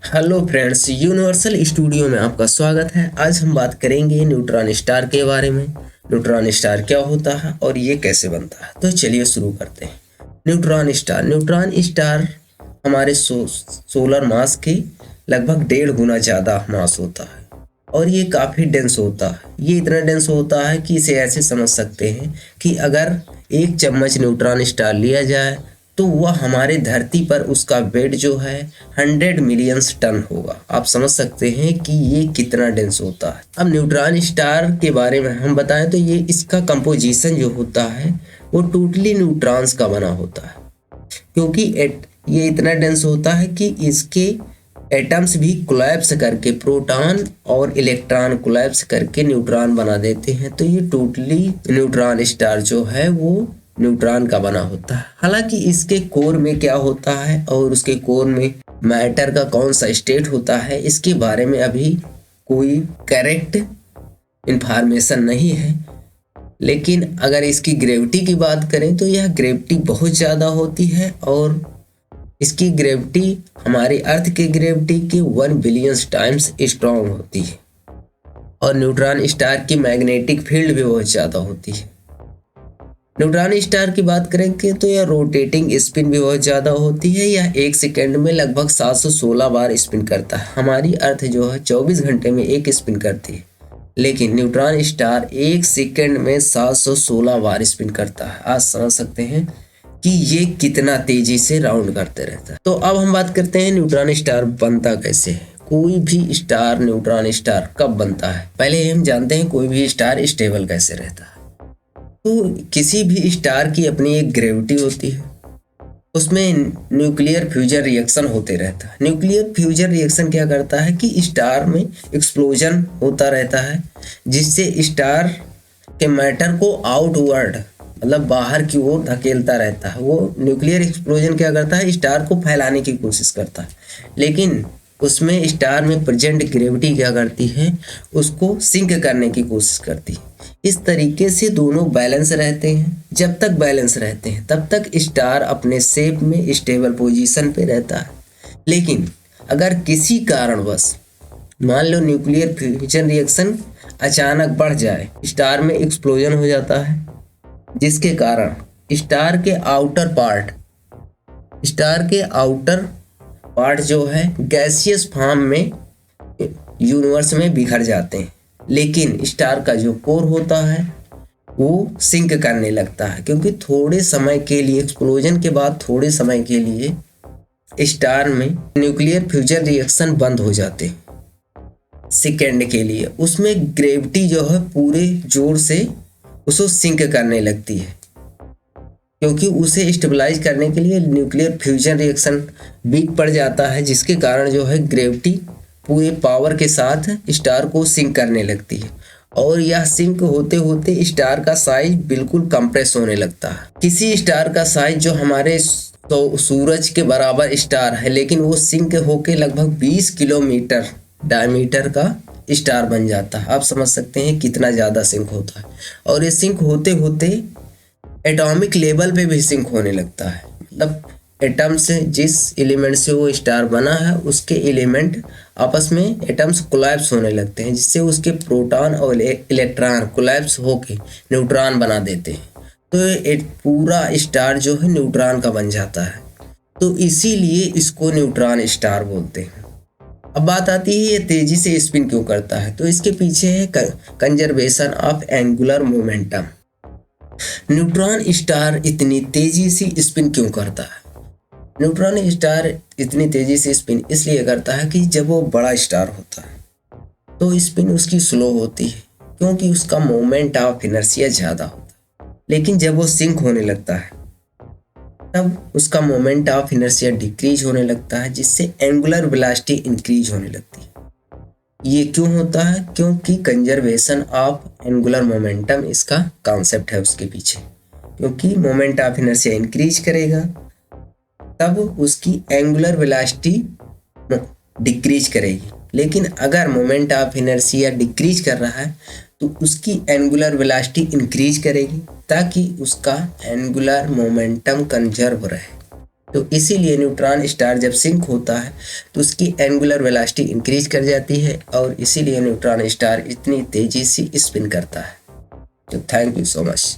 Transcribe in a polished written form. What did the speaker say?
Hello friends, universal studio में आपका स्वागत है। आज हम बात करेंगे न्यूट्रॉन स्टार के बारे में। न्यूट्रॉन स्टार क्या होता है और ये कैसे बनता है, तो चलिए शुरू करते हैं। न्यूट्रॉन स्टार हमारे सोलर मास के लगभग 1.5 गुना ज़्यादा मास होता है और ये काफ़ी डेंस होता है। ये इतना डेंस होता है कि इसे ऐसे समझ सकते हैं कि अगर 1 चम्मच न्यूट्रॉन स्टार लिया जाए तो वह हमारे धरती पर उसका वेट जो है 100 मिलियंस टन होगा। आप समझ सकते हैं कि ये कितना डेंस होता है। अब न्यूट्रॉन स्टार के बारे में हम बताएं तो ये इसका कंपोजिशन जो होता है वो टोटली न्यूट्रॉन्स का बना होता है, क्योंकि ये इतना डेंस होता है कि इसके एटम्स भी कोलैप्स करके प्रोटॉन और इलेक्ट्रॉन कोलैप्स करके न्यूट्रॉन बना देते हैं। तो ये टोटली न्यूट्रॉन स्टार जो है वो न्यूट्रॉन का बना होता है। हालांकि इसके कोर में क्या होता है और उसके कोर में मैटर का कौन सा स्टेट होता है, इसके बारे में अभी कोई करेक्ट इंफॉर्मेशन नहीं है। लेकिन अगर इसकी ग्रेविटी की बात करें तो यह ग्रेविटी बहुत ज़्यादा होती है और इसकी ग्रेविटी हमारी अर्थ की ग्रेविटी के 1 बिलियन टाइम्स स्ट्रॉन्ग होती है। और न्यूट्रॉन स्टार की मैग्नेटिक फील्ड भी बहुत ज़्यादा होती है। न्यूट्रॉन स्टार की बात करेंगे तो यह रोटेटिंग स्पिन भी बहुत ज़्यादा होती है। यह 1 सेकेंड में लगभग 716 बार स्पिन करता है। हमारी अर्थ जो है 24 घंटे में एक स्पिन करती है, लेकिन न्यूट्रॉन स्टार 1 सेकेंड में 716 बार स्पिन करता है। आज समझ सकते हैं कि ये कितना तेजी से राउंड करते रहता है। तो अब हम बात करते हैं न्यूट्रॉन स्टार बनता कैसे है। कोई भी स्टार न्यूट्रॉन स्टार कब बनता है, पहले हम जानते हैं कोई भी स्टार स्टेबल कैसे रहता है। तो किसी भी स्टार की अपनी एक ग्रेविटी होती है, उसमें न्यूक्लियर फ्यूजन रिएक्शन होते रहता है। न्यूक्लियर फ्यूजन रिएक्शन क्या करता है कि स्टार में एक्सप्लोजन होता रहता है, जिससे स्टार के मैटर को आउटवर्ड मतलब बाहर की ओर धकेलता रहता है। वो न्यूक्लियर एक्सप्लोजन क्या करता है, स्टार को फैलाने की कोशिश करता है, लेकिन उसमें स्टार में प्रेजेंट ग्रेविटी क्या करती है, उसको सिंक करने की कोशिश करती है। इस तरीके से दोनों बैलेंस रहते हैं। जब तक बैलेंस रहते हैं तब तक स्टार अपने शेप में स्टेबल पोजीशन पे रहता है। लेकिन अगर किसी कारणवश मान लो न्यूक्लियर फ्यूजन रिएक्शन अचानक बढ़ जाए, स्टार में एक्सप्लोजन हो जाता है, जिसके कारण स्टार के आउटर पार्ट जो है गैसियस फॉर्म में यूनिवर्स में बिखर जाते हैं। लेकिन स्टार का जो कोर होता है वो सिंक करने लगता है, क्योंकि थोड़े समय के लिए एक्सप्लोजन के बाद थोड़े समय के लिए स्टार में न्यूक्लियर फ्यूजन रिएक्शन बंद हो जाते हैं सेकेंड के लिए। उसमें ग्रेविटी जो है पूरे जोर से उसको सिंक करने लगती है, क्योंकि उसे स्टेबलाइज करने के लिए न्यूक्लियर फ्यूजन रिएक्शन वीक पड़ जाता है, जिसके कारण जो है ग्रेविटी पूरे पावर के साथ स्टार को सिंक करने लगती है। और यह सिंक होते होते स्टार का साइज बिल्कुल कंप्रेस होने लगता है। किसी स्टार का साइज जो हमारे सूरज के बराबर स्टार है, लेकिन वो सिंक होके लगभग 20 किलोमीटर डायमीटर का स्टार बन जाता है। आप समझ सकते हैं कितना ज़्यादा सिंक होता है। और ये सिंक होते होते एटॉमिक लेवल पे भी सिंक होने लगता है। मतलब एटम से जिस एलिमेंट से वो स्टार बना है उसके एलिमेंट आपस में एटम्स कोलैप्स होने लगते हैं, जिससे उसके प्रोटॉन और इलेक्ट्रॉन कोलैप्स होके न्यूट्रॉन बना देते हैं। तो एक पूरा स्टार जो है न्यूट्रॉन का बन जाता है। तो इसीलिए इसको न्यूट्रॉन स्टार बोलते हैं। अब बात आती है ये तेजी से स्पिन क्यों करता है, तो इसके पीछे है conservation of angular momentum. Neutron star इतनी तेजी से स्पिन क्यों करता है? न्यूट्रॉन स्टार इतनी तेजी से स्पिन इसलिए करता है कि जब वो बड़ा स्टार होता है तो स्पिन उसकी स्लो होती है, क्योंकि उसका मोमेंट ऑफ इनर्शिया ज़्यादा होता है। लेकिन जब वो सिंक होने लगता है तब उसका मोमेंट ऑफ इनर्शिया डिक्रीज होने लगता है, जिससे एंगुलर वेलोसिटी इंक्रीज होने लगती है। ये क्यों होता है? क्योंकि कंजर्वेशन ऑफ एंगुलर मोमेंटम इसका कॉन्सेप्ट है उसके पीछे। क्योंकि मोमेंट ऑफ इनर्शिया इंक्रीज करेगा तब उसकी एंगुलर वेलोसिटी डिक्रीज करेगी। लेकिन अगर मोमेंट ऑफ इनर्शिया डिक्रीज कर रहा है तो उसकी एंगुलर वेलोसिटी इंक्रीज करेगी, ताकि उसका एंगुलर मोमेंटम कंजर्व रहे। तो इसीलिए न्यूट्रॉन स्टार जब सिंक होता है तो उसकी एंगुलर वेलोसिटी इंक्रीज कर जाती है और इसीलिए न्यूट्रॉन स्टार इतनी तेजी से स्पिन करता है। तो थैंक यू सो मच।